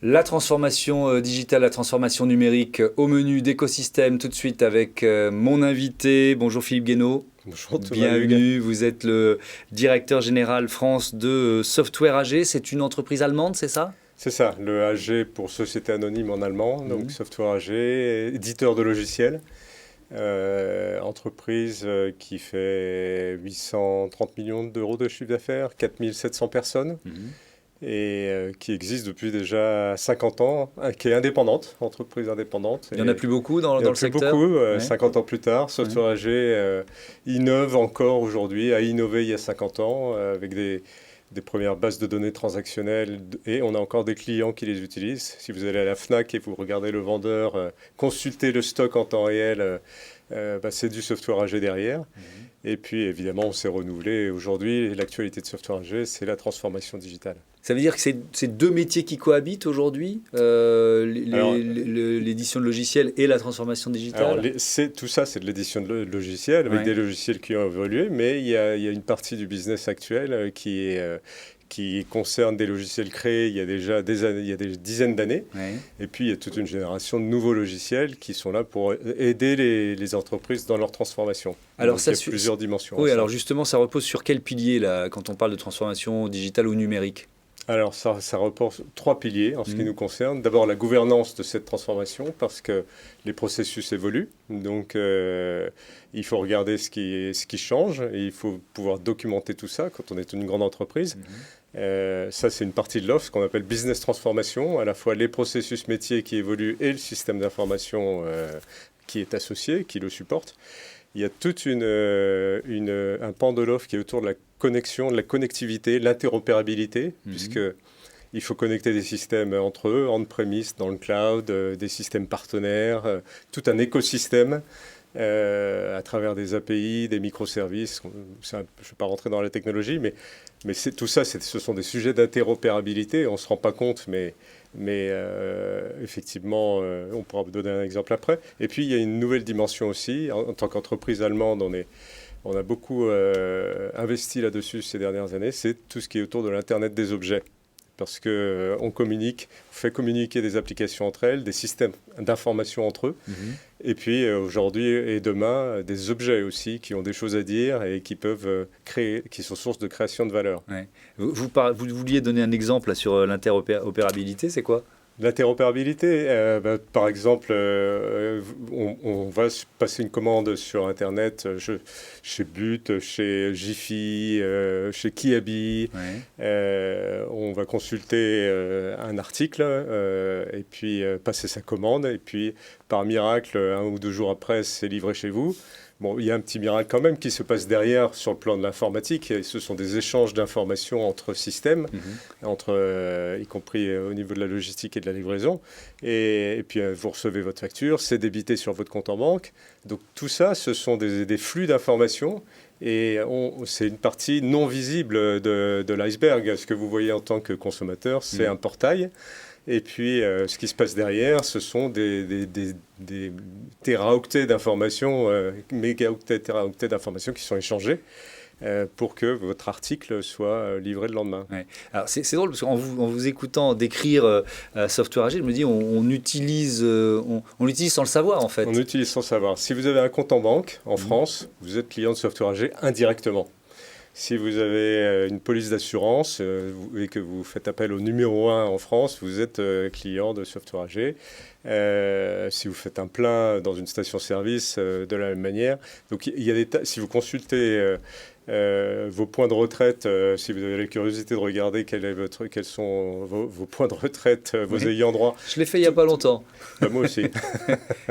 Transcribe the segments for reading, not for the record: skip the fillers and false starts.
La transformation digitale, la transformation numérique au menu d'écosystème tout de suite avec mon invité. Bonjour Philippe Guénaud. Bonjour Thomas Hugues. Bienvenue, vous êtes le directeur général France de Software AG. C'est une entreprise allemande, c'est ça? C'est ça, le AG pour Société Anonyme en allemand, donc Mhm. Software AG, éditeur de logiciels, entreprise qui fait 830 millions d'euros de chiffre d'affaires, 4700 personnes Mhm. et qui existe depuis déjà 50 ans, qui est indépendante, entreprise indépendante. Il n'y en a plus beaucoup Il n'y dans en a le plus secteur? beaucoup, Ouais. 50 ans plus tard. Ouais. Software AG innove encore aujourd'hui, a innové il y a 50 ans avec des premières bases de données transactionnelles et on a encore des clients qui les utilisent. Si vous allez à la FNAC et vous regardez le vendeur, consultez le stock en temps réel, c'est du Software AG derrière. Mhm. Et puis évidemment, on s'est renouvelé. Aujourd'hui, l'actualité de Software AG, c'est la transformation digitale. Ça veut dire que c'est deux métiers qui cohabitent aujourd'hui, Alors, l'édition de logiciels et la transformation Alors, digitale? tout ça, c'est de l'édition de logiciels, avec Ouais. des logiciels qui ont évolué, mais il y a une partie du business actuel qui concerne des logiciels créés il y a déjà des années, il y a des dizaines d'années. Ouais. Et puis, il y a toute une génération de nouveaux logiciels qui sont là pour aider les entreprises dans leur transformation. Alors Donc, ça, il y a plusieurs dimensions à oui, alors ça. justement, ça repose sur quel pilier là, quand on parle de transformation digitale ou numérique? Alors, ça repose trois piliers en ce qui Mhm. nous concerne. D'abord, la gouvernance de cette transformation, parce que les processus évoluent. Donc, il faut regarder ce qui change et il faut pouvoir documenter tout ça quand on est une grande entreprise. Mhm. Ça, c'est une partie de l'offre, ce qu'on appelle business transformation, à la fois les processus métiers qui évoluent et le système d'information qui est associé, qui le supporte. Il y a un pan de l'offre qui est autour de la connexion, de la connectivité, l'interopérabilité, puisque il faut connecter des systèmes entre eux, on-premise, dans le cloud, des systèmes partenaires, tout un écosystème à travers des API, des microservices. Je ne vais pas rentrer dans la technologie, mais tout ça, ce sont des sujets d'interopérabilité. On ne se rend pas compte, mais effectivement, on pourra vous donner un exemple après. Et puis, il y a une nouvelle dimension aussi. En tant qu'entreprise allemande, on a beaucoup investi là-dessus ces dernières années. C'est tout ce qui est autour de l'Internet des objets. Parce qu'on communique, on fait communiquer des applications entre elles, des systèmes d'information entre eux. Mhm. Et puis aujourd'hui et demain, des objets aussi qui ont des choses à dire et qui peuvent créer, qui sont source de création de valeur. Ouais. Vous vouliez donner un exemple là, sur l'interopérabilité, c'est quoi? L'interopérabilité, par exemple, on va passer une commande sur Internet chez But, chez Jiffy, chez Kiabi. Ouais. On va consulter un article et puis passer sa commande. Et puis, par miracle, 1 ou 2 jours après, c'est livré chez vous. Bon, il y a un petit miracle quand même qui se passe derrière sur le plan de l'informatique. Et ce sont des échanges d'informations entre systèmes, Mhm. y compris au niveau de la logistique et de la livraison. Et puis vous recevez votre facture, c'est débité sur votre compte en banque. Donc tout ça, ce sont des flux d'informations. Et c'est une partie non visible de l'iceberg. Ce que vous voyez en tant que consommateur, c'est Mhm. un portail. Et puis, ce qui se passe derrière, ce sont des téraoctets d'informations, mégaoctets, téraoctets d'informations qui sont échangés pour que votre article soit livré le lendemain. Ouais. Alors c'est drôle parce en vous écoutant décrire Software AG, je me dis on l'utilise sans le savoir en On fait. utilise sans savoir. Si vous avez un compte en banque en Mhm. France, vous êtes client de Software AG indirectement. Si vous avez une police d'assurance et que vous faites appel au numéro 1 en France, vous êtes client de Software AG. Si vous faites un plein dans une station-service, de la même manière. Donc, il y a si vous consultez vos points de retraite, si vous avez la curiosité de regarder quels sont vos points de retraite, vos Oui. ayants droit, Je l'ai fait il n'y a pas longtemps. moi aussi.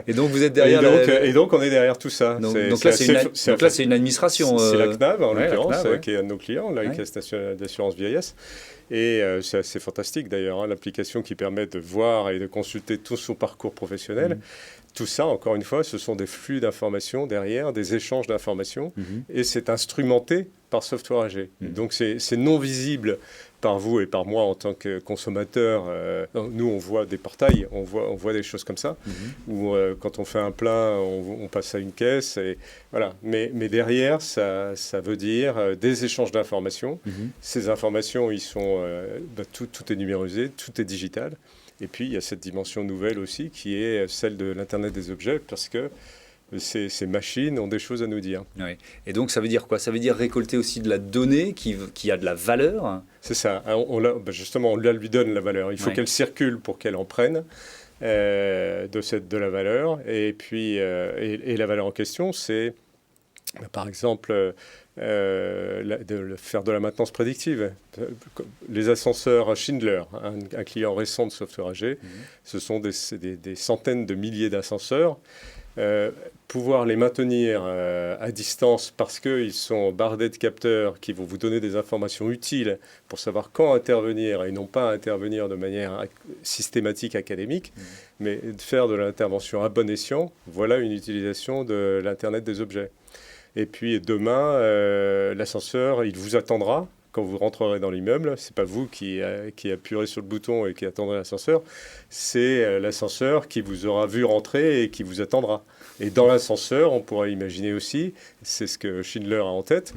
Et donc vous êtes Et derrière donc, et donc, on est derrière tout ça. donc là c'est une administration. C'est la CNAV, en Ouais, la l'occurrence, CNAV, ouais. qui est un de nos clients, la Ouais. Caisse nationale d'assurance vieillesse. Et c'est assez fantastique d'ailleurs, hein, l'application qui permet de voir et de consulter tout son parcours professionnel. Mhm. Tout ça, encore une fois, ce sont des flux d'informations derrière, des échanges d'informations, Mhm. et c'est instrumenté par Software AG. Mhm. Donc c'est non visible par vous et par moi en tant que consommateur. Nous, on voit des portails, on voit des choses comme ça, Mhm. où quand on fait un plein, on passe à une caisse, et voilà. Mais derrière, ça veut dire des échanges d'informations. Mhm. Ces informations, tout est numérisé, tout est digital. Et puis, il y a cette dimension nouvelle aussi qui est celle de l'Internet des objets, parce que ces machines ont des choses à nous dire. Oui. Et donc, ça veut dire quoi? Ça veut dire récolter aussi de la donnée qui a de la valeur. C'est ça. Justement, on lui donne la valeur. Il faut qu'elle circule pour qu'elle en prenne de la valeur. Et puis, et la valeur en question, c'est, par exemple, faire de la maintenance prédictive. Les ascenseurs Schindler, un client récent de Software AG, ce sont des centaines de milliers d'ascenseurs. Pouvoir les maintenir à distance parce qu'ils sont bardés de capteurs qui vont vous donner des informations utiles pour savoir quand intervenir et non pas intervenir de manière systématique, académique, mais de faire de l'intervention à bon escient, voilà une utilisation de l'Internet des objets. Et puis demain, l'ascenseur, il vous attendra quand vous rentrerez dans l'immeuble. Ce n'est pas vous qui appuierez sur le bouton et qui attendrez l'ascenseur, c'est l'ascenseur qui vous aura vu rentrer et qui vous attendra. Et dans l'ascenseur, on pourrait imaginer aussi, c'est ce que Schindler a en tête,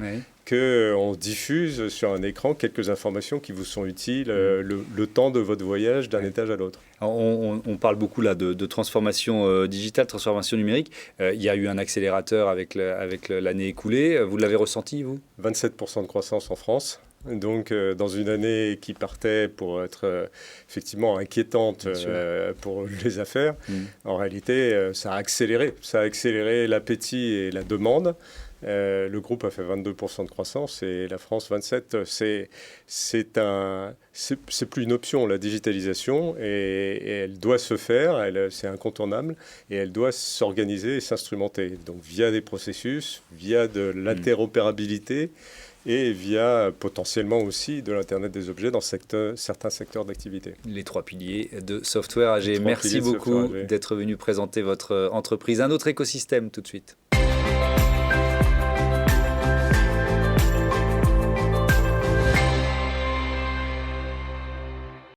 qu'on diffuse sur un écran quelques informations qui vous sont utiles le temps de votre voyage d'un étage à l'autre. On parle beaucoup là de transformation digitale, transformation numérique. Il y a eu un accélérateur avec l'année écoulée. Vous l'avez ressenti, vous? 27% de croissance en France. Donc, dans une année qui partait pour être effectivement inquiétante pour les affaires, en réalité, ça a accéléré l'appétit et la demande. Le groupe a fait 22% de croissance et la France 27%. C'est plus une option, la digitalisation, et elle doit se faire, c'est incontournable, et elle doit s'organiser et s'instrumenter. Donc via des processus, via de l'interopérabilité, et via potentiellement aussi de l'Internet des objets dans certains secteurs d'activité. Les 3 piliers de Software AG. Merci beaucoup d'être venu présenter votre entreprise. Un autre écosystème tout de suite.